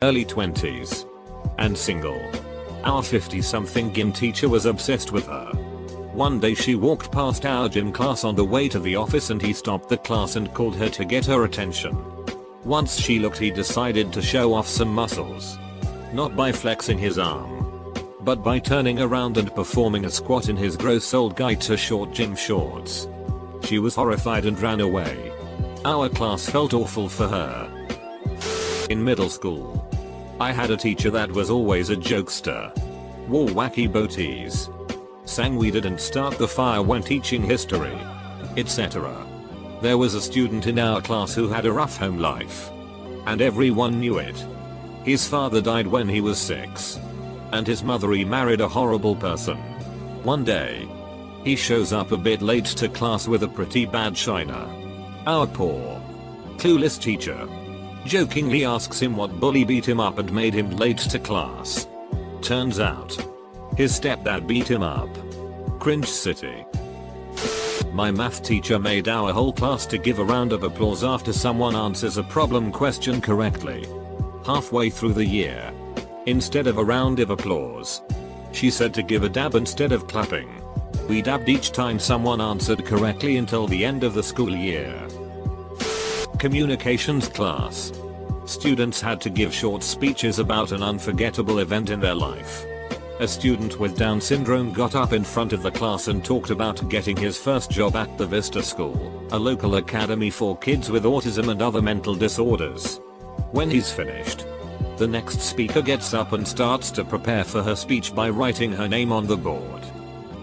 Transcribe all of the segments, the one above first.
early 20s, and single. Our 50-something gym teacher was obsessed with her. One day she walked past our gym class on the way to the office and he stopped the class and called her to get her attention. Once she looked, he decided to show off some muscles. Not by flexing his arm, but by turning around and performing a squat in his gross old guy to short gym shorts. She was horrified and ran away. Our class felt awful for her. In middle school, I had a teacher that was always a jokester. Wore wacky boaties. Sang "We Didn't Start the Fire" when teaching history, etc. There was a student in our class who had a rough home life. And everyone knew it. His father died when he was 6. And his mother remarried a horrible person. One day, he shows up a bit late to class with a pretty bad shiner. Our poor, clueless teacher jokingly asks him what bully beat him up and made him late to class. Turns out, his stepdad beat him up. Cringe city. My math teacher made our whole class to give a round of applause after someone answers a problem question correctly. Halfway through the year, instead of a round of applause, she said to give a dab instead of clapping. We dabbed each time someone answered correctly until the end of the school year. Communications class. Students had to give short speeches about an unforgettable event in their life. A student with Down syndrome got up in front of the class and talked about getting his first job at the Vista School, a local academy for kids with autism and other mental disorders. When he's finished, the next speaker gets up and starts to prepare for her speech by writing her name on the board.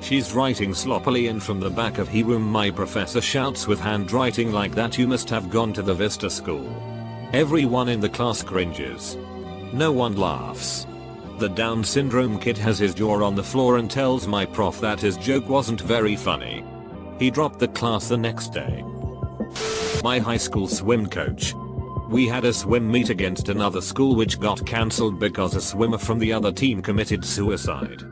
She's writing sloppily, and from the back of the room my professor shouts, "With handwriting like that you must have gone to the Vista School." Everyone in the class cringes. No one laughs. The Down syndrome kid has his jaw on the floor and tells my prof that his joke wasn't very funny. He dropped the class the next day. My high school swim coach. We had a swim meet against another school which got cancelled because a swimmer from the other team committed suicide.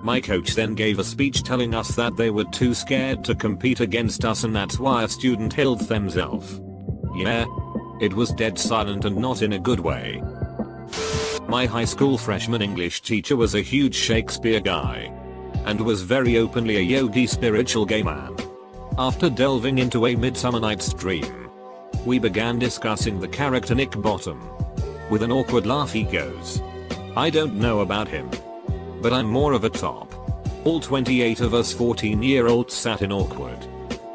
My coach then gave a speech telling us that they were too scared to compete against us and that's why a student killed themselves. Yeah, it was dead silent and not in a good way. My high school freshman English teacher was a huge Shakespeare guy and was very openly a yogi spiritual gay man. After delving into A Midsummer Night's Dream, we began discussing the character Nick Bottom. With an awkward laugh he goes, "I don't know about him, but I'm more of a top." All 28 of us 14-year-olds sat in awkward,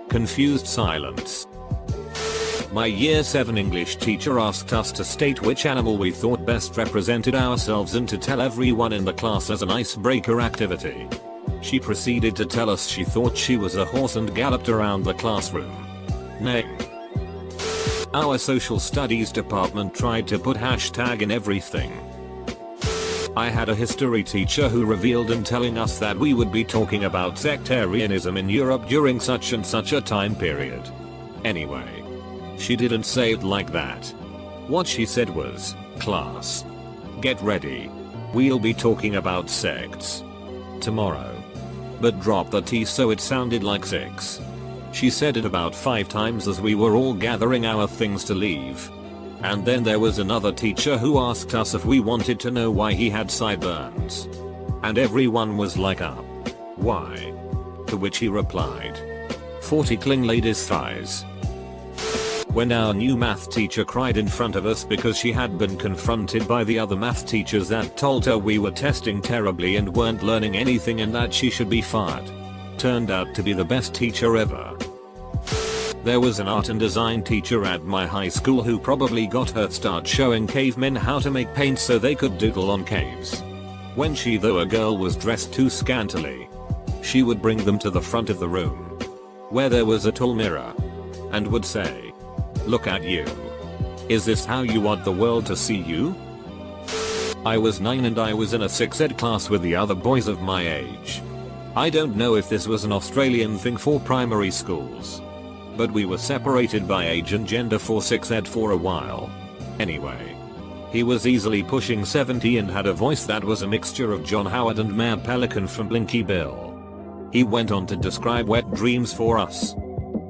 confused silence. My year 7 English teacher asked us to state which animal we thought best represented ourselves and to tell everyone in the class as an icebreaker activity. She proceeded to tell us she thought she was a horse and galloped around the classroom. Name. Our social studies department tried to put hashtag in everything. I had a history teacher who revealed in telling us that we would be talking about sectarianism in Europe during such and such a time period. Anyway, she didn't say it like that. What she said was, "Class, get ready. We'll be talking about sects tomorrow." But dropped the T so it sounded like sex. She said it about 5 times as we were all gathering our things to leave. And then there was another teacher who asked us if we wanted to know why he had sideburns. And everyone was like, why? To which he replied, 40 cling ladies' thighs. When our new math teacher cried in front of us because she had been confronted by the other math teachers that told her we were testing terribly and weren't learning anything and that she should be fired. Turned out to be the best teacher ever. There was an art and design teacher at my high school who probably got her start showing cavemen how to make paint so they could doodle on caves. When she, though a girl, was dressed too scantily, she would bring them to the front of the room, where there was a tall mirror, and would say, "Look at you. Is this how you want the world to see you?" I was 9 and I was in a 6 ed class with the other boys of my age. I don't know if this was an Australian thing for primary schools, but we were separated by age and gender for 6 ed for a while. Anyway, he was easily pushing 70 and had a voice that was a mixture of John Howard and Mayor Pelican from Blinky Bill. He went on to describe wet dreams for us.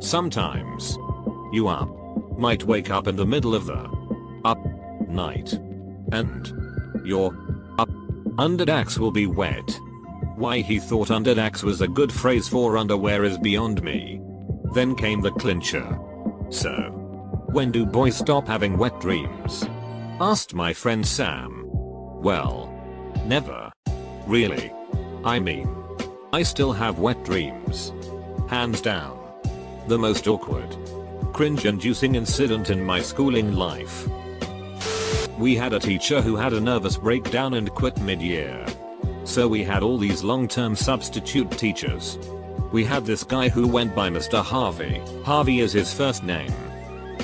Sometimes, you might wake up in the middle of the night And your underdax will be wet. Why he thought underdax was a good phrase for underwear is beyond me. Then came the clincher. So, when do boys stop having wet dreams? Asked my friend Sam. Well, never. Really. I mean, I still have wet dreams. Hands down. The most awkward, cringe-inducing incident in my schooling life. We had a teacher who had a nervous breakdown and quit mid-year. So we had all these long-term substitute teachers. We had this guy who went by Mr. Harvey. Harvey is his first name.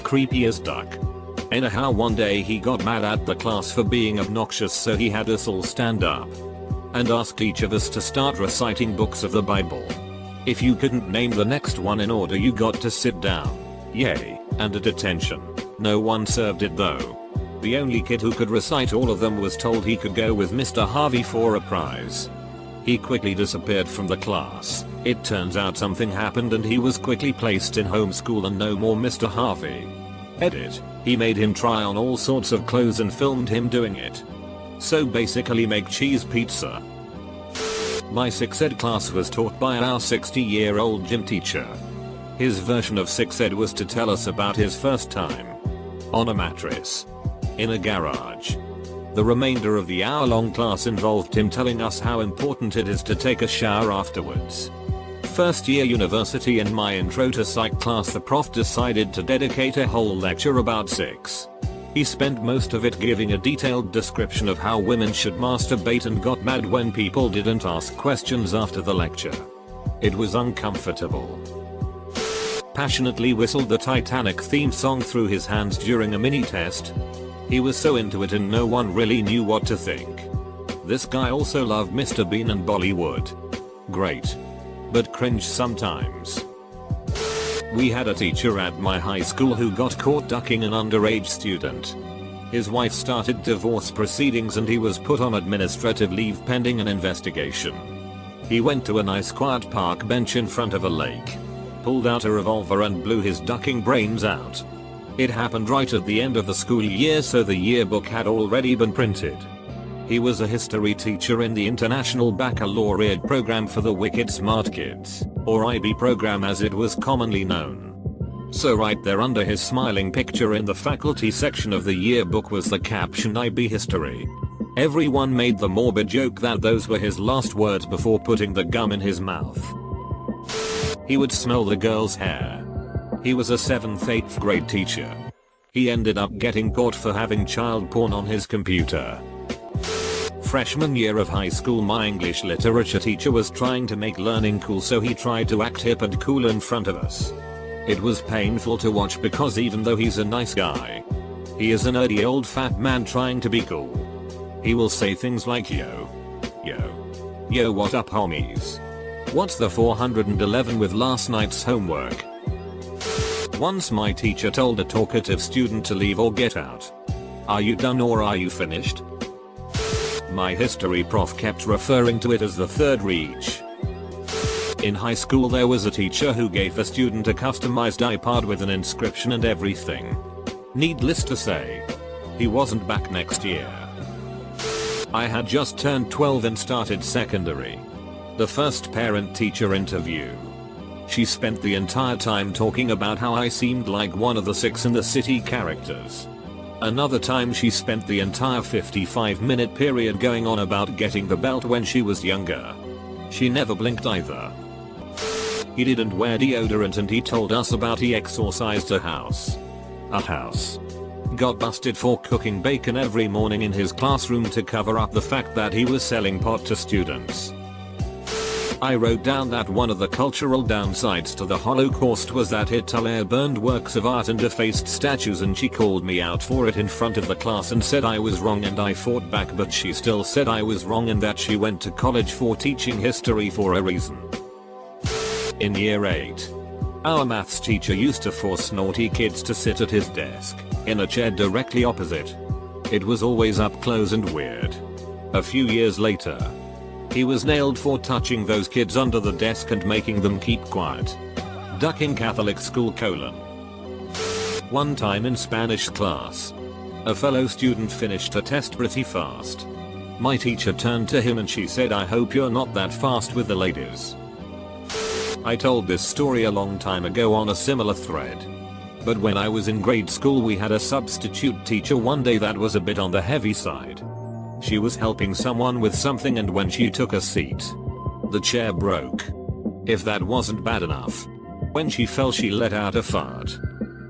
Creepy as duck. Anyhow, one day he got mad at the class for being obnoxious, so he had us all stand up and asked each of us to start reciting books of the Bible. If you couldn't name the next one in order, you got to sit down. Yay, and a detention. No one served it though. The only kid who could recite all of them was told he could go with Mr. Harvey for a prize. He quickly disappeared from the class. It turns out something happened and he was quickly placed in homeschool and no more Mr. Harvey. Edit. He made him try on all sorts of clothes and filmed him doing it. So basically make cheese pizza. My sex ed class was taught by our 60-year-old gym teacher. His version of sex ed was to tell us about his first time on a mattress in a garage. The remainder of the hour-long class involved him telling us how important it is to take a shower afterwards. First year university, in my intro to psych class, the prof decided to dedicate a whole lecture about sex. He spent most of it giving a detailed description of how women should masturbate and got mad when people didn't ask questions after the lecture. It was uncomfortable. Passionately whistled the Titanic theme song through his hands during a mini test. He was so into it and no one really knew what to think. This guy also loved Mr. Bean and Bollywood. Great. But cringe sometimes. We had a teacher at my high school who got caught ducking an underage student. His wife started divorce proceedings and he was put on administrative leave pending an investigation. He went to a nice quiet park bench in front of a lake, pulled out a revolver and blew his ducking brains out. It happened right at the end of the school year, so the yearbook had already been printed. He was a history teacher in the International Baccalaureate program for the Wicked Smart Kids, or IB program as it was commonly known. So right there under his smiling picture in the faculty section of the yearbook was the caption IB History. Everyone made the morbid joke that those were his last words before putting the gum in his mouth. He would smell the girl's hair. He was a 7th-8th grade teacher. He ended up getting caught for having child porn on his computer. Freshman year of high school, my English literature teacher was trying to make learning cool, so he tried to act hip and cool in front of us. It was painful to watch because even though he's a nice guy, he is a nerdy old fat man trying to be cool. He will say things like yo, what up homies? What's the 411 with last night's homework? Once my teacher told a talkative student to leave or get out. Are you done or are you finished? My history prof kept referring to it as the third reach. In high school there was a teacher who gave a student a customized iPod with an inscription and everything. Needless to say, he wasn't back next year. I had just turned 12 and started secondary. The first parent-teacher interview. She spent the entire time talking about how I seemed like one of the Six in the City characters. Another time she spent the entire 55-minute period going on about getting the belt when she was younger. She never blinked either. He didn't wear deodorant and he told us about he exorcised a house. Got busted for cooking bacon every morning in his classroom to cover up the fact that he was selling pot to students. I wrote down that one of the cultural downsides to the Holocaust was that Hitler burned works of art and defaced statues, and she called me out for it in front of the class and said I was wrong, and I fought back, but she still said I was wrong and that she went to college for teaching history for a reason. In year 8, our maths teacher used to force naughty kids to sit at his desk, in a chair directly opposite. It was always up close and weird. A few years later, he was nailed for touching those kids under the desk and making them keep quiet. Ducking Catholic school : One time in Spanish class, A fellow student finished a test pretty fast. My teacher turned to him and she said, "I hope you're not that fast with the ladies." I told this story a long time ago on a similar thread. But when I was in grade school we had a substitute teacher one day that was a bit on the heavy side. She was helping someone with something and when she took a seat, the chair broke. If that wasn't bad enough, when she fell she let out a fart.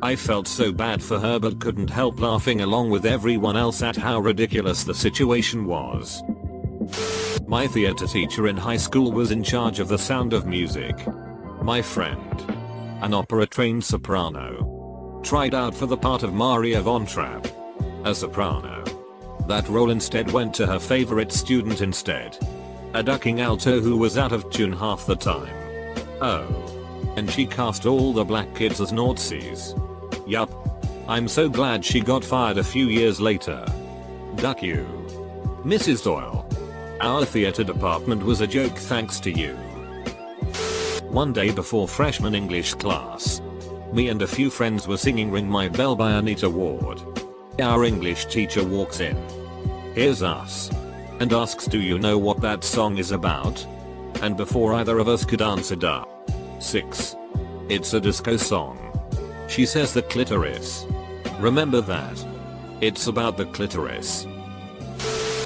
I felt so bad for her but couldn't help laughing along with everyone else at how ridiculous the situation was. My theater teacher in high school was in charge of the sound of music. My friend, an opera-trained soprano, tried out for the part of Maria von Trapp, a soprano. That role instead went to her favorite student instead, a ducking alto who was out of tune half the time. Oh. And she cast all the black kids as Nazis. Yup. I'm so glad she got fired a few years later. Duck you, Mrs. Doyle. Our theater department was a joke thanks to you. One day before freshman English class, me and a few friends were singing Ring My Bell by Anita Ward. Our English teacher walks in, hears us, and asks, "Do you know what that song is about?" And before either of us could answer, duh. 6. It's a disco song. She says the clitoris. Remember that. It's about the clitoris.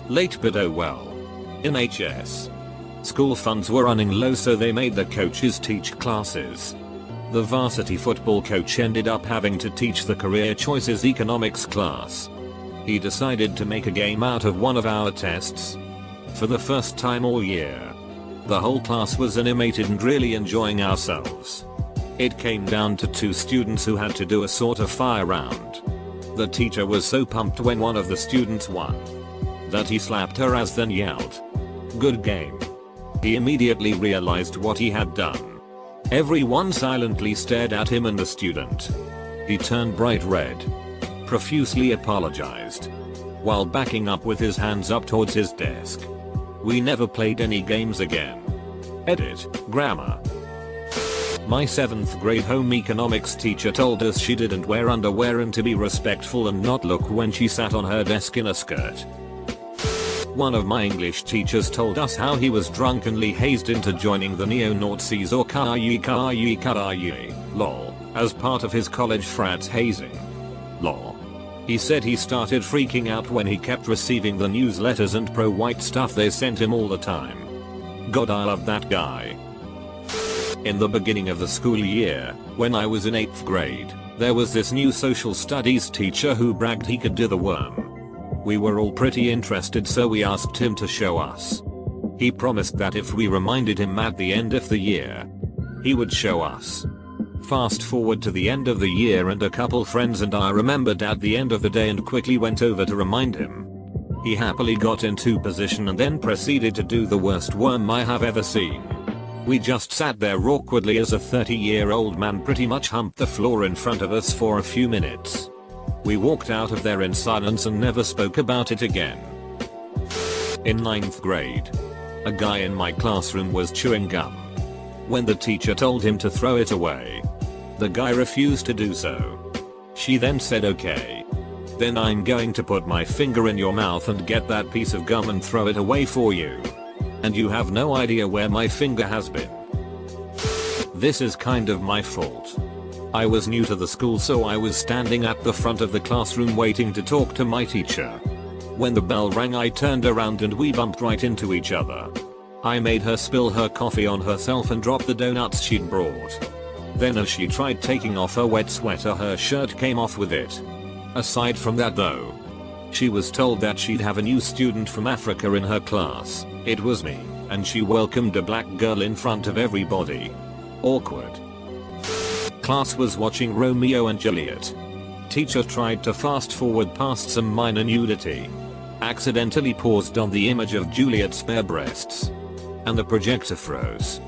Late but oh well. In HS. School funds were running low so they made the coaches teach classes. The varsity football coach ended up having to teach the career choices economics class. He decided to make a game out of one of our tests. For the first time all year, the whole class was animated and really enjoying ourselves. It came down to 2 students who had to do a sort of fire round. The teacher was so pumped when one of the students won that he slapped her ass then yelled, "Good game." He immediately realized what he had done. Everyone silently stared at him and the student. He turned bright red, profusely apologized, while backing up with his hands up towards his desk. We never played any games again. Edit, grammar. My 7th grade home economics teacher told us she didn't wear underwear and to be respectful and not look when she sat on her desk in a skirt. One of my English teachers told us how he was drunkenly hazed into joining the neo-Nazis or KIE lol, as part of his college frat's hazing. Lol. He said he started freaking out when he kept receiving the newsletters and pro-white stuff they sent him all the time. God, I love that guy. In the beginning of the school year, when I was in 8th grade, there was this new social studies teacher who bragged he could do the worm. We were all pretty interested so we asked him to show us. He promised that if we reminded him at the end of the year, he would show us. Fast forward to the end of the year and a couple friends and I remembered at the end of the day and quickly went over to remind him. He happily got into position and then proceeded to do the worst worm I have ever seen. We just sat there awkwardly as a 30-year-old man pretty much humped the floor in front of us for a few minutes. We walked out of there in silence and never spoke about it again. In 9th grade, a guy in my classroom was chewing gum. When the teacher told him to throw it away, the guy refused to do so. She then said, "Okay. Then I'm going to put my finger in your mouth and get that piece of gum and throw it away for you. And you have no idea where my finger has been." This is kind of my fault. I was new to the school so I was standing at the front of the classroom waiting to talk to my teacher. When the bell rang I turned around and we bumped right into each other. I made her spill her coffee on herself and drop the donuts she'd brought. Then as she tried taking off her wet sweater her shirt came off with it. Aside from that though, she was told that she'd have a new student from Africa in her class. It was me, and she welcomed a black girl in front of everybody. Awkward. Class was watching Romeo and Juliet. Teacher tried to fast forward past some minor nudity. Accidentally paused on the image of Juliet's bare breasts. And the projector froze.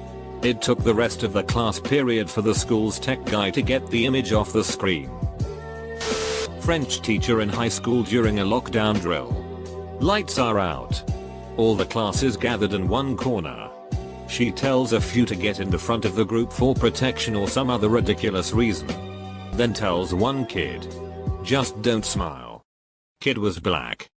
It took the rest of the class period for the school's tech guy to get the image off the screen. French teacher in high school during a lockdown drill. Lights are out. All the classes gathered in one corner. She tells a few to get in the front of the group for protection or some other ridiculous reason. Then tells one kid, "Just don't smile." Kid was black.